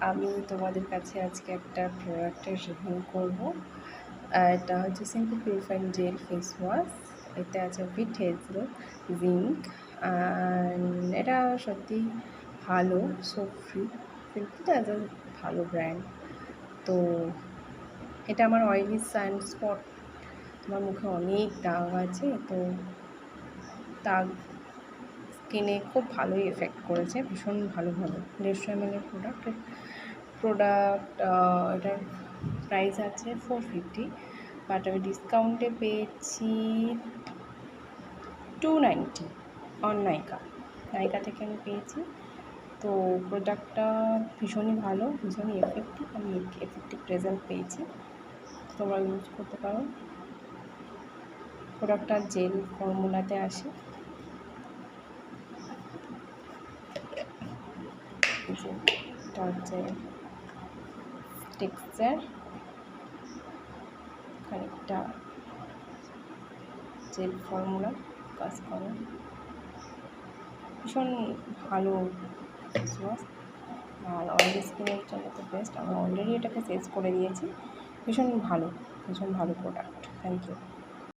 আমি তোমাদের কাছে আজকে একটা প্রোডাক্টের রিভিউ করব। এটা হচ্ছে simple purifying jail face wash. এতে আছে বিট হেজেল, জিঙ্ক, এটা সত্যি ভালো, সোপ ফ্রি। সিম্পলটা অ্যাজ এ ভালো ব্র্যান্ড। তো এটা আমার অয়েলি সানস্পট, আমার মুখে অনেক দাগ আছে, তো দাগ স্কিনে খুব ভালোই এফেক্ট করেছে, ভীষণ ভালোভাবে। 150 ml প্রোডাক্ট। এটার প্রাইস আছে 450, বাট আমি ডিসকাউন্টে পেয়েছি 290 অন নাইকা থেকে আমি পেয়েছি। তো প্রোডাক্টটা ভীষণই ভালো, ভীষণই এফেক্টিভ, আমি এফেক্টিভ রেজাল্ট পেয়েছি, তোমরা ইউজ করতে পারো। প্রোডাক্টটা জেল ফর্মুলাতে আসে, এটা হচ্ছে টেক্সচার, খানিকটা জেল ফর্মুলা কাজ করে, ভীষণ ভালো ফেস ওয়াশ। আর অয়েলি স্কিনের জন্য তো বেস্ট। আমি অলরেডি এটাকে শেষ করে দিয়েছি। ভীষণ ভালো প্রোডাক্ট। Thank you.